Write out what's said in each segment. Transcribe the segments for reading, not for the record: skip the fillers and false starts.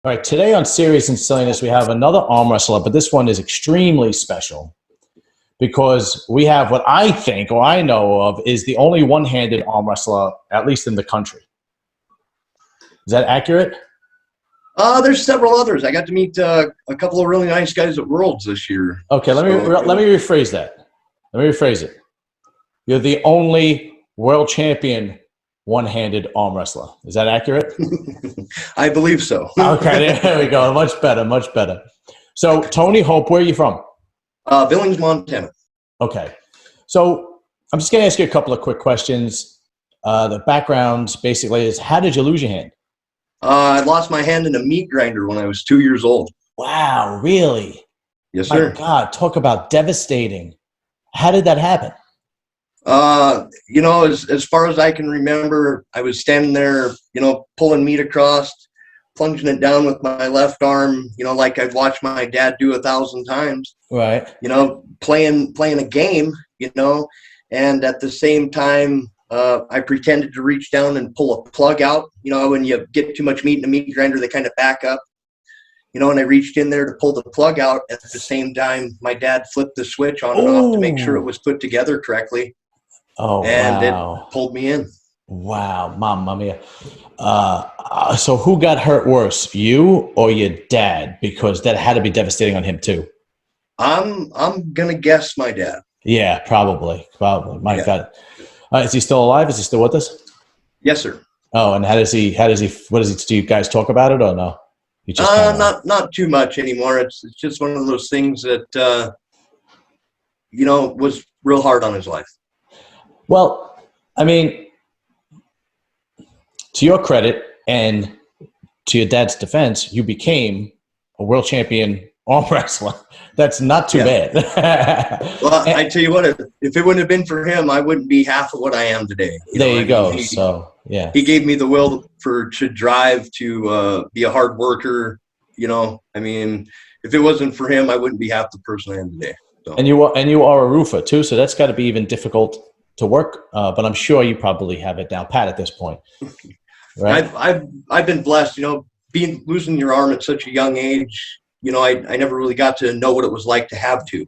All right, today on Serious and Silliness, we have another arm wrestler, but this one is extremely special because we have what I think or I know of is the only one-handed arm wrestler, at least in the country. Is that accurate? There's several others. I got to meet a couple of really nice guys at Worlds this year. Okay, let me rephrase that. Let me rephrase it. You're the only world champion one-handed arm wrestler. Is that accurate? I believe so. Okay, there we go. Much better, much better. So, Tony Hope, where are you from? Billings, Montana. Okay. So, I'm just going to ask you a couple of quick questions. The background basically is, how did you lose your hand? I lost my hand in a meat grinder when I was 2 years old. Wow, really? Yes, sir. My God, talk about devastating. How did that happen? As far as I can remember, I was standing there, pulling meat across, plunging it down with my left arm, like I'd watched my dad do 1,000 times. Right. Playing a game, and at the same time, I pretended to reach down and pull a plug out. When you get too much meat in a meat grinder, they kind of back up. And I reached in there to pull the plug out. At the same time, my dad flipped the switch on and off to make sure it was put together correctly. Oh, and wow. It pulled me in. Wow, Mamma Mia. So who got hurt worse, you or your dad? Because that had to be devastating on him too. I'm gonna guess my dad. Yeah, probably. My God. Is he still alive? Is he still with us? Yes, sir. Oh, and what does he, do you guys talk about it or no? You just not too much anymore. It's just one of those things that, was real hard on his life. Well, I mean, to your credit and to your dad's defense, you became a world champion arm wrestler. That's not too bad. Well, I tell you what, if it wouldn't have been for him, I wouldn't be half of what I am today. There you go. He gave me the will to drive, to be a hard worker. If it wasn't for him, I wouldn't be half the person I am today. So. And you are a roofer too, so that's got to be even difficult to work. But I'm sure you probably have it down pat at this point. Right? I've been blessed. Losing your arm at such a young age. I never really got to know what it was like to have to.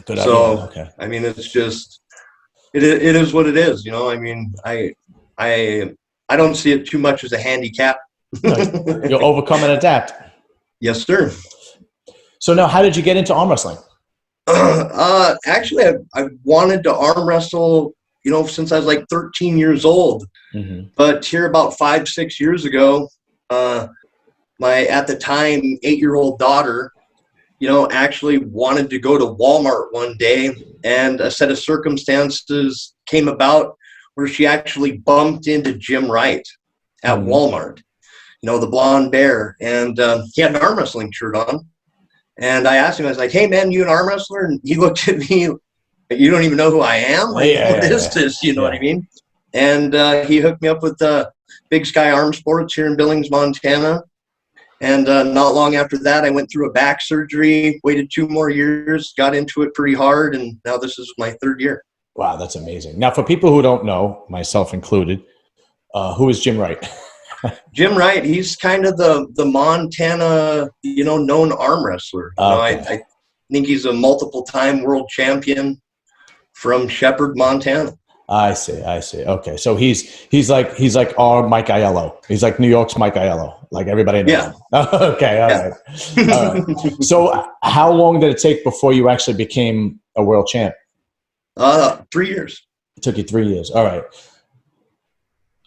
Good so, idea. Okay. It's just, it is what it is. I don't see it too much as a handicap. You'll overcome and adapt. Yes, sir. So now, how did you get into arm wrestling? Actually, I wanted to arm wrestle, since I was like 13 years old. Mm-hmm. But here about 5-6 years ago, my, at the time, 8-year-old daughter, actually wanted to go to Walmart one day, and a set of circumstances came about where she actually bumped into Jim Wright at Walmart, the blonde bear, and he had an arm wrestling shirt on. And I asked him, I was like, "Hey, man, you an arm wrestler?" And he looked at me, "You don't even know who I am? What is this? You know what I mean?" And he hooked me up with Big Sky Arm Sports here in Billings, Montana. And not long after that, I went through a back surgery, waited 2 more years, got into it pretty hard, and now this is my 3rd year. Wow, that's amazing. Now, for people who don't know, myself included, who is Jim Wright? Jim Wright, he's kind of the Montana, known arm wrestler. I think he's a multiple-time world champion from Shepherd, Montana. I see. Okay, so he's like our Mike Aiello. He's like New York's Mike Aiello, like everybody knows. Yeah. Okay. All right. So, how long did it take before you actually became a world champ? 3 years. It took you 3 years. All right.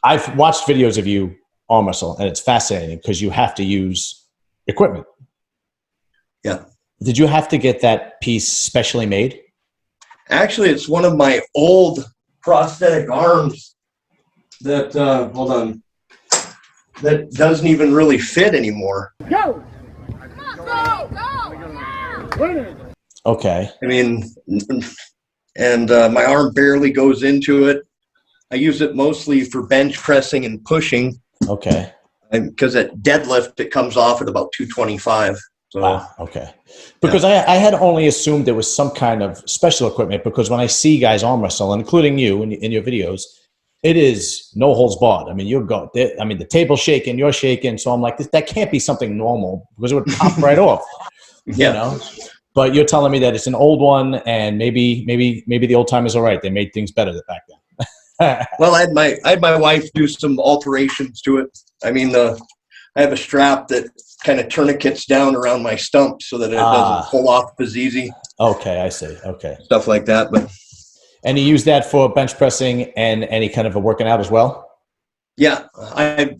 I've watched videos of you arm wrestle, and it's fascinating because you have to use equipment. Yeah. Did you have to get that piece specially made? Actually, it's one of my old prosthetic arms that hold on, that doesn't even really fit anymore. Go! Go! Okay. And my arm barely goes into it. I use it mostly for bench pressing and pushing. Okay. Because at deadlift, it comes off at about 225. So. Wow. Okay. Because I had only assumed there was some kind of special equipment, because when I see guys arm wrestle, including you in your videos, It is no holds barred. I mean, you're going. I mean, the table's shaking, you're shaking. So I'm like, that can't be something normal because it would pop right off. You Yeah. know. But you're telling me that it's an old one, and maybe the old timers are right. They made things better back then. Well, I had my wife do some alterations to it. I mean, I have a strap that kind of tourniquets down around my stump so that it doesn't pull off as easy. Okay, I see. Okay. Stuff like that. But And you use that for bench pressing and any kind of a working out as well? yeah, I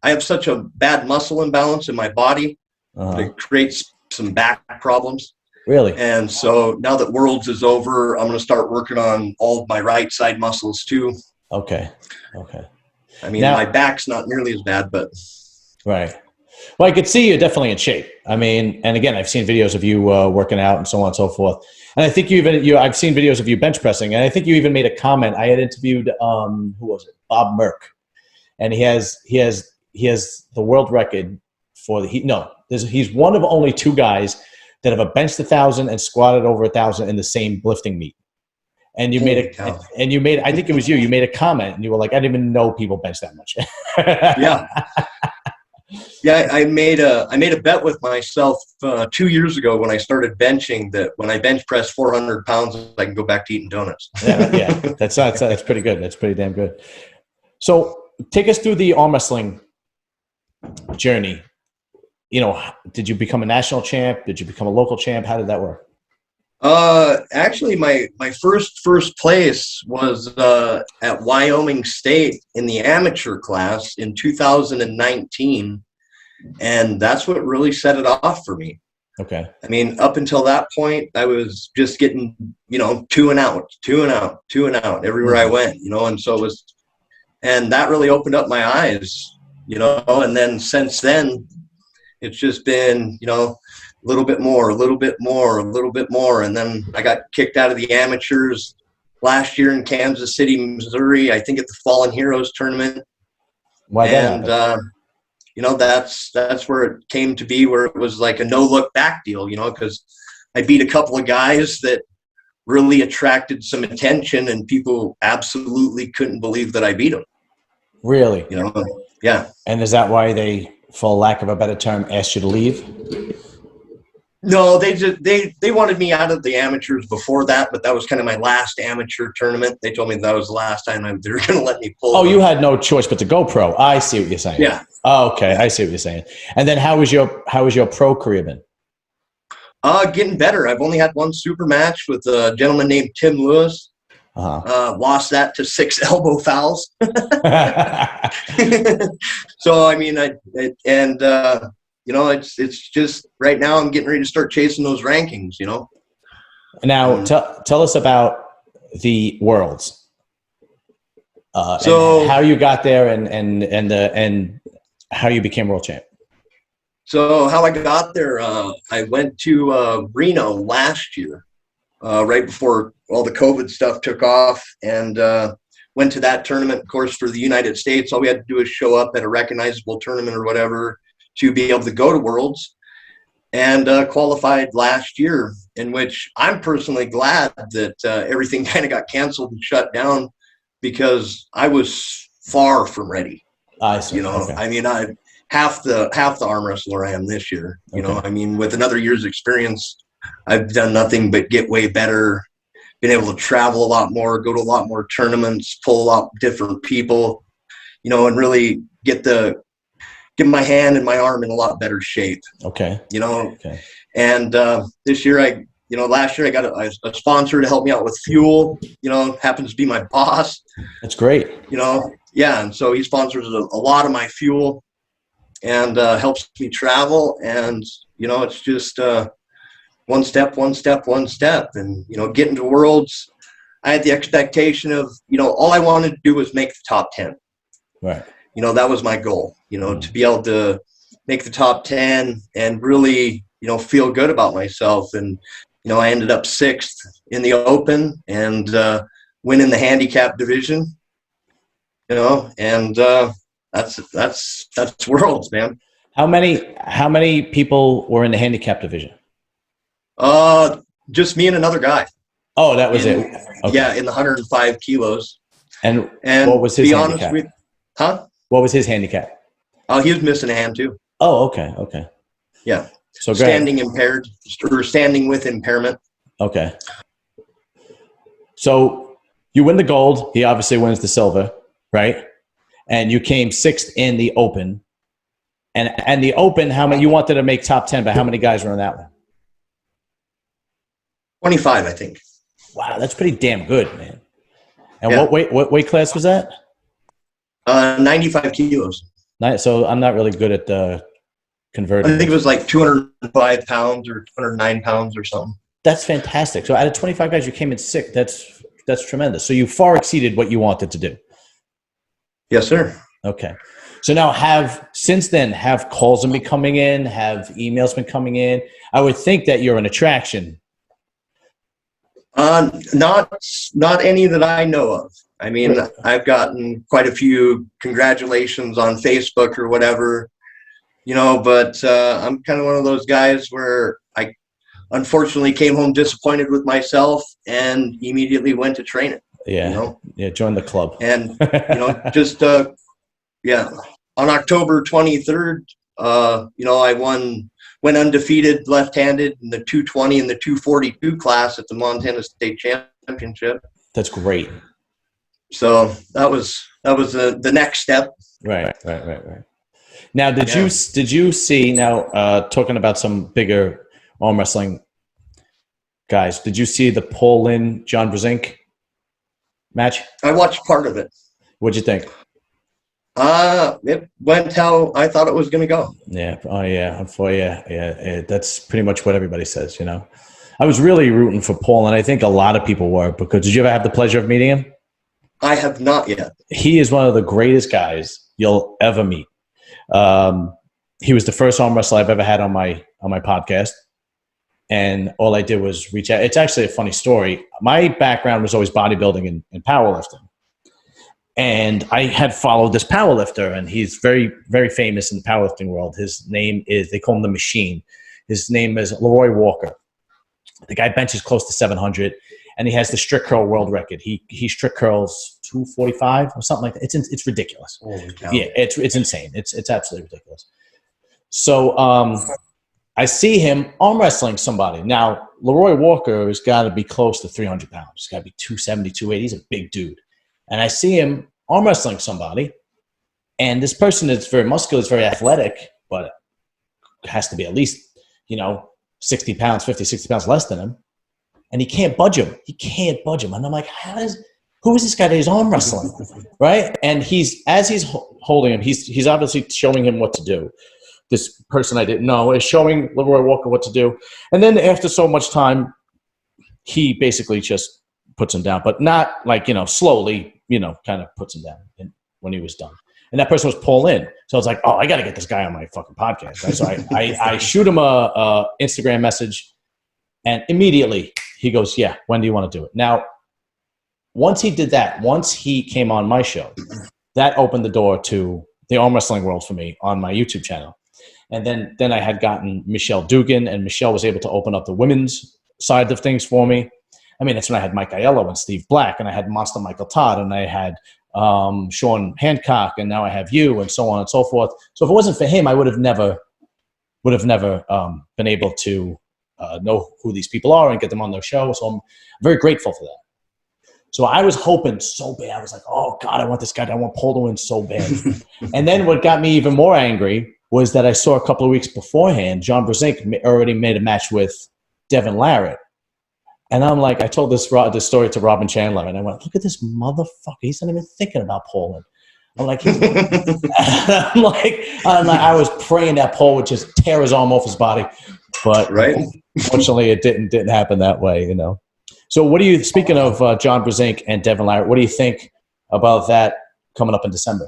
have such a bad muscle imbalance in my body that it creates some back problems. Really? And so now that Worlds is over, I'm going to start working on all of my right side muscles too. Okay. I mean, Now, my back's not nearly as bad, but. Right. Well, I could see you're definitely in shape. I mean, and again, I've seen videos of you working out and so on and so forth. And I think I've seen videos of you bench pressing, and I think you even made a comment. I had interviewed, who was it? Bob Merck, and he has the world record for he's one of only 2 guys that have benched 1,000 and squatted over 1,000 in the same lifting meet. And you made I think it was you. You made a comment, and you were like, I didn't even know people bench that much. Yeah. Yeah, I made a bet with myself 2 years ago when I started benching that when I bench press 400 pounds, I can go back to eating donuts. yeah, that's pretty good. That's pretty damn good. So take us through the arm wrestling journey. Did you become a national champ? Did you become a local champ? How did that work? Actually, my first place was at Wyoming State in the amateur class in 2019, and that's what really set it off for me. Okay. I mean, up until that point, I was just getting 2 and out everywhere I went, and so it was, and that really opened up my eyes, and then since then, it's just been a little bit more, and then I got kicked out of the amateurs last year in Kansas City, Missouri, I think at the Fallen Heroes tournament. Why that? And that's where it came to be, where it was like a no look back deal, because I beat a couple of guys that really attracted some attention, and people absolutely couldn't believe that I beat them. Really? Yeah. And is that why they, for lack of a better term, asked you to leave? No, they wanted me out of the amateurs before that, but that was kind of my last amateur tournament. They told me that was the last time they were going to let me pull. Oh, you had no choice but to go pro. I see what you're saying. Yeah. Oh, okay, I see what you're saying. And then how was your pro career been? Getting better. I've only had one super match with a gentleman named Tim Lewis. Lost that to 6 elbow fouls. So I mean, it's just right now I'm getting ready to start chasing those rankings. Now tell us about the Worlds. So and how you got there and how you became world champ. So how I got there, I went to Reno last year, right before all the COVID stuff took off, and went to that tournament, of course, for the United States. All we had to do is show up at a recognizable tournament or whatever to be able to go to Worlds, and qualified last year, in which I'm personally glad that everything kind of got canceled and shut down, because I was far from ready. I see. Okay. I mean, I half the arm wrestler I am this year. I mean, with another year's experience, I've done nothing but get way better, been able to travel a lot more, go to a lot more tournaments, pull a lot different people, and really get my hand and my arm in a lot better shape. Okay. Okay. And this year last year I got a sponsor to help me out with fuel, happens to be my boss. That's great. Yeah. And so he sponsors a lot of my fuel and helps me travel. And, it's just one step. And, getting to Worlds, I had the expectation of, all I wanted to do was make the top 10. Right. That was my goal, to be able to make the top 10 and really, feel good about myself. And, I ended up 6th in the open and winning the handicap division, and that's Worlds, man. How many people were in the handicap division? Just me and another guy. Oh, that was it. Okay. Yeah, in the 105 kilos. And And what was to his be honest handicap? with, huh? What was his handicap? Oh, he was missing a hand too. Oh, okay, okay. Yeah. So great. Standing impaired or standing with impairment. Okay. So you win the gold. He obviously wins the silver, right? And you came sixth in the Open. And the Open, how many? You wanted to make top 10, but how many guys were in that one? 25, I think. Wow, that's pretty damn good, man. And Yeah. what weight class was that? 95 kilos. So I'm not really good at converting. I think it was like 205 pounds or 209 pounds or something. That's fantastic. So out of 25 guys, you came in sixth. That's tremendous. So you far exceeded what you wanted to do. Yes, sir. Okay. So now since then, have calls been coming in? Have emails been coming in? I would think that you're an attraction. Not any that I know of. I mean, I've gotten quite a few congratulations on Facebook or whatever, but I'm kind of one of those guys where I unfortunately came home disappointed with myself and immediately went to training. Yeah. Yeah. Join the club. And, on October 23rd, I went undefeated left-handed in the 220 and the 242 class at the Montana State Championship. That's great. So that was the next step. Right. Now, did you see now talking about some bigger arm wrestling guys? Did you see the Paul Lynn John Berzink match? I watched part of it. What'd you think? It went how I thought it was going to go. Yeah. Oh, yeah. Yeah. That's pretty much what everybody says, I was really rooting for Paul, and I think a lot of people were, because did you ever have the pleasure of meeting him? I have not yet. He is one of the greatest guys you'll ever meet. He was the first arm wrestler I've ever had on my podcast. And all I did was reach out. It's actually a funny story. My background was always bodybuilding and powerlifting. And I had followed this powerlifter, and he's very, very famous in the powerlifting world. His name is, they call him the Machine. His name is Leroy Walker. The guy benches close to 700, and he has the strict curl world record. He strict curls 245 or something like that. It's ridiculous. Holy cow. Yeah, it's insane. It's absolutely ridiculous. So I see him arm wrestling somebody. Now, Leroy Walker has got to be close to 300 pounds. He's got to be 270, 280. He's a big dude. And I see him arm wrestling somebody, and this person is very muscular, is very athletic, but has to be at least, 60 pounds, 50, 60 pounds less than him. And he can't budge him. And I'm like, who is this guy that he's arm wrestling? Right? And as he's holding him, he's obviously showing him what to do. This person I didn't know is showing Leroy Walker what to do. And then after so much time, he basically just puts him down, but not like, slowly, kind of puts him down when he was done. And that person was Paul Lynn. So I was like, oh, I got to get this guy on my fucking podcast. Right? So I shoot him a Instagram message, and immediately he goes, yeah, when do you want to do it? Now, once he did that, once he came on my show, that opened the door to the arm wrestling world for me on my YouTube channel. And then I had gotten Michelle Dugan, and Michelle was able to open up the women's side of things for me. I mean, that's when I had Mike Aiello and Steve Black, and I had Monster Michael Todd, and I had Sean Hancock, and now I have you, and so on and so forth. So if it wasn't for him, I would have never been able to know who these people are and get them on their show. So I'm very grateful for that. So I was hoping so bad. I was like, oh, God, I want this guy. I want Paul to win so bad. And then what got me even more angry was that I saw a couple of weeks beforehand, John Berzink already made a match with Devin Larratt. And I'm like, I told this story to Robin Chandler, and I went, look at this motherfucker. He's not even thinking about Poland. I'm like, I was praying that Paul would just tear his arm off his body. But Fortunately, it didn't happen that way, So what do you, speaking of John Berzink and Devin Larratt, what do you think about that coming up in December?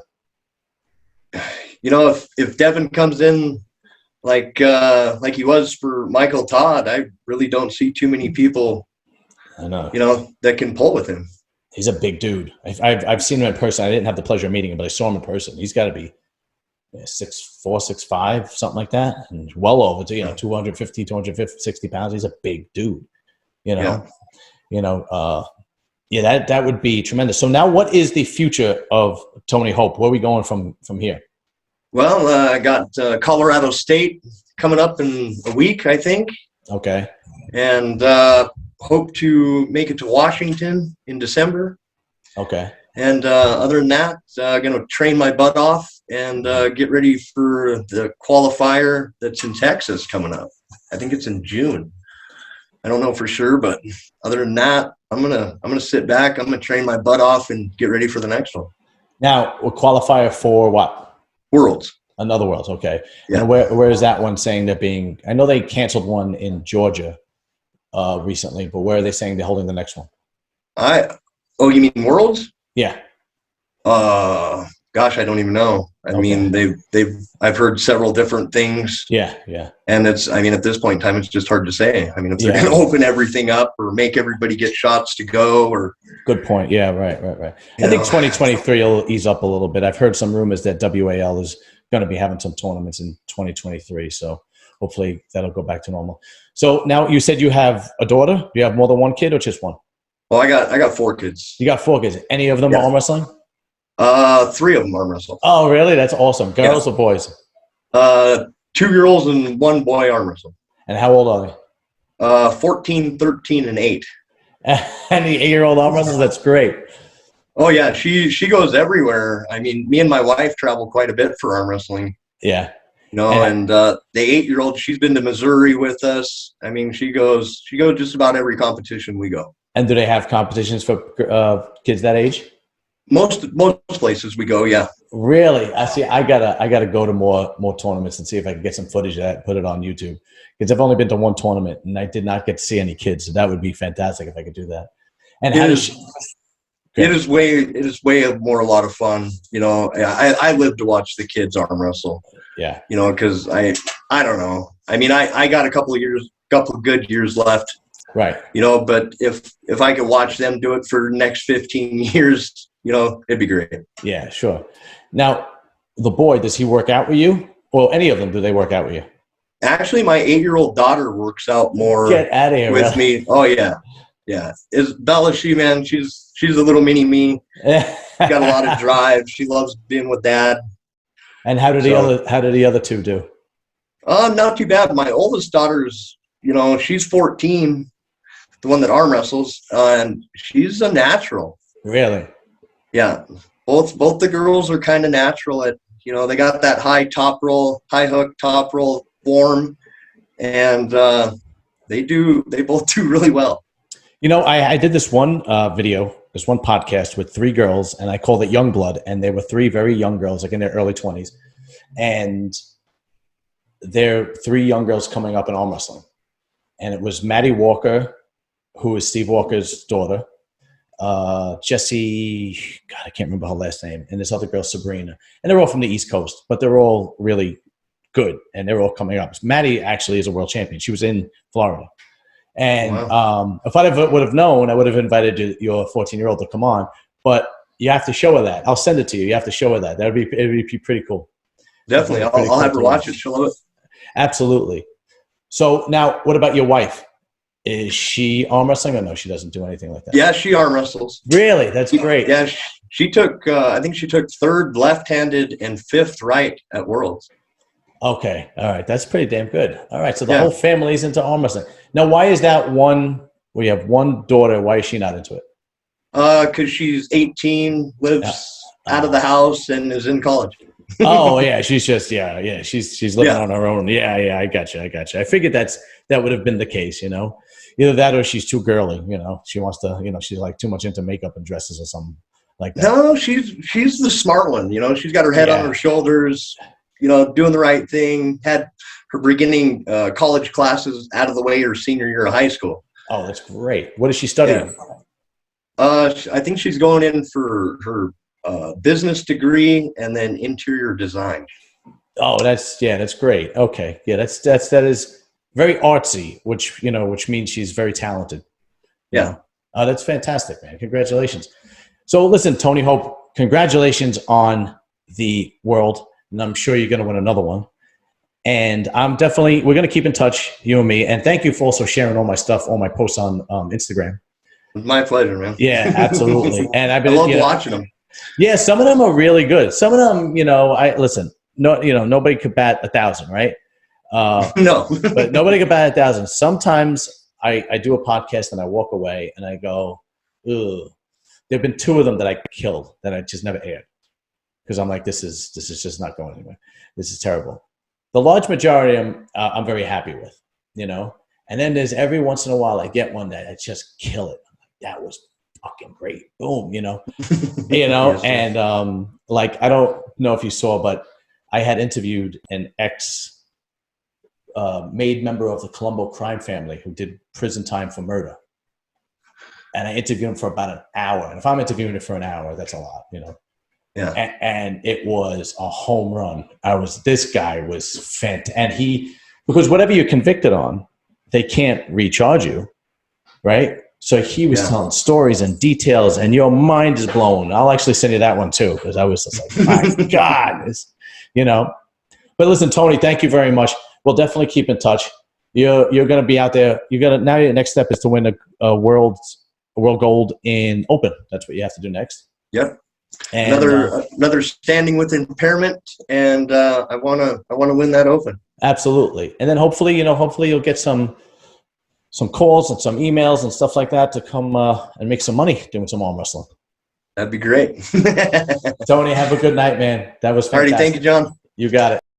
If Devin comes in like he was for Michael Todd, I really don't see too many people, I know, that can pull with him. He's a big dude. I've seen him in person. I didn't have the pleasure of meeting him, but I saw him in person. He's got to be 6'4", 6'5", something like that, and well over to 250, 260 pounds. He's a big dude. Yeah, that would be tremendous. So now what is the future of Tony Hope? Where are we going from here? Well, I got Colorado State coming up in a week, I think. Okay. And hope to make it to Washington in December. Okay. And other than that, going to train my butt off and get ready for the qualifier that's in Texas coming up. I think it's in June. I don't know for sure, but other than that, I'm gonna sit back. I'm gonna train my butt off and get ready for the next one. Now, we'll qualify for what? Worlds. Another Worlds, okay. Yeah. And where is that one saying they're being? I know they canceled one in Georgia recently, but where are they saying they're holding the next one? Oh, you mean Worlds? Yeah. Gosh, I don't even know. I mean, I've heard several different things. Yeah. And at this point in time, it's just hard to say. I mean, if they're going to open everything up or make everybody get shots to go, or good point. Yeah, right. I think 2023 will ease up a little bit. I've heard some rumors that WAL is going to be having some tournaments in 2023, so hopefully that'll go back to normal. So now you said you have a daughter. Do you have more than one kid or just one? Well, I got 4 kids. You got 4 kids. Any of them arm wrestling? 3 of them arm wrestle. Oh, really? That's awesome. Girls or boys? 2 girls and 1 boy arm wrestle. And how old are they? 14, 13, and 8. And the 8-year-old arm wrestles? That's great. Oh yeah, she goes everywhere. I mean, me and my wife travel quite a bit for arm wrestling. Yeah. And the 8-year-old, she's been to Missouri with us. I mean, she goes just about every competition we go. And do they have competitions for kids that age? Most places we go, yeah. Really? I see. I gotta go to more tournaments and see if I can get some footage of that and put it on YouTube. Because I've only been to one tournament and I did not get to see any kids. So that would be fantastic if I could do that. And it is way more a lot of fun. I live to watch the kids arm wrestle. Yeah. Because I don't know. I mean, I got a couple of good years left. Right. But if I could watch them do it for the next 15 years, it'd be great. Yeah, sure. Now, the boy, does he work out with you? Well, any of them, do they work out with you? Actually, my 8-year-old daughter works out more Get out of here, with me. Oh, yeah. Yeah. Bella, she's a little mini me. Got a lot of drive. She loves being with Dad. And how did the other 2 do? Not too bad. My oldest daughter's, she's 14, the one that arm wrestles, and she's a natural. Really? Yeah. Both the girls are kind of natural at, they got that high hook, top roll form, and they both do really well. I did this one video, this one podcast with 3 girls, and I called it Young Blood, and they were 3 very young girls, like in their early 20s. And they're 3 young girls coming up in arm wrestling. And it was Maddie Walker, who is Steve Walker's daughter, Jessie, God, I can't remember her last name, and this other girl, Sabrina. And they're all from the East Coast, but they're all really good, and they're all coming up. Maddie actually is a world champion. She was in Florida. And wow. If I would have known, I would have invited your 14-year-old to come on. But you have to show her that. I'll send it to you. You have to show her that. It'd be pretty cool. Definitely. I'll have her watch it. She'll love it. Absolutely. So now, what about your wife? Is she arm wrestling or no? She doesn't do anything like that. Yeah, she arm wrestles. Really? That's great. Yeah, she took. I think she took 3rd left-handed and 5th right at Worlds. Okay. All right. That's pretty damn good. All right. So the whole family's into arm wrestling. Now, why is that one? We have one daughter. Why is she not into it? Because she's 18, lives out of the house, and is in college. Oh yeah, she's just she's living on her own. Yeah, I got you. I figured that would have been the case, either that or she's too girly. She wants to, she's like too much into makeup and dresses or something like that. No, she's the smart one. She's got her head on her shoulders. Doing the right thing. Had her beginning college classes out of the way her senior year of high school. Oh, that's great. What is she studying? I think she's going in for her business degree and then interior design. Oh, that's great. Okay. Yeah, that is very artsy, which means she's very talented. Yeah. That's fantastic, man. Congratulations. So listen, Tony Hope, congratulations on the world. And I'm sure you're going to win another one. And we're going to keep in touch, you and me. And thank you for also sharing all my stuff, all my posts on Instagram. My pleasure, man. Yeah, absolutely. And I've I been, love watching them. yeah, some of them are really good. Some of them, I listen. No, nobody could bat 1,000, right? No. But nobody could bat 1,000. Sometimes I do a podcast and I walk away and I go, ugh. There've been 2 of them that I killed that I just never aired because I'm like, this is just not going anywhere. This is terrible. The large majority of them, I'm very happy with, And then there's every once in a while I get one that I just kill it. I'm like, that was fucking great. Boom, Yes, and like, I don't know if you saw, but I had interviewed an made member of the Colombo crime family who did prison time for murder. And I interviewed him for about an hour. And if I'm interviewing it for an hour, that's a lot, Yeah. And it was a home run. This guy was fantastic. And because whatever you're convicted on, they can't recharge you, right? So he was telling stories and details, and your mind is blown. I'll actually send you that one too, because I was just like, my God, But listen, Tony, thank you very much. We'll definitely keep in touch. You're going to be out there. Now your next step is to win a world gold in open. That's what you have to do next. Yep. And, another standing with impairment, and I want to win that open. Absolutely. And then hopefully you'll get some calls and some emails and stuff like that to come and make some money doing some arm wrestling. That'd be great. Tony, have a good night, man. That was fantastic. Alrighty, thank you, John. You got it.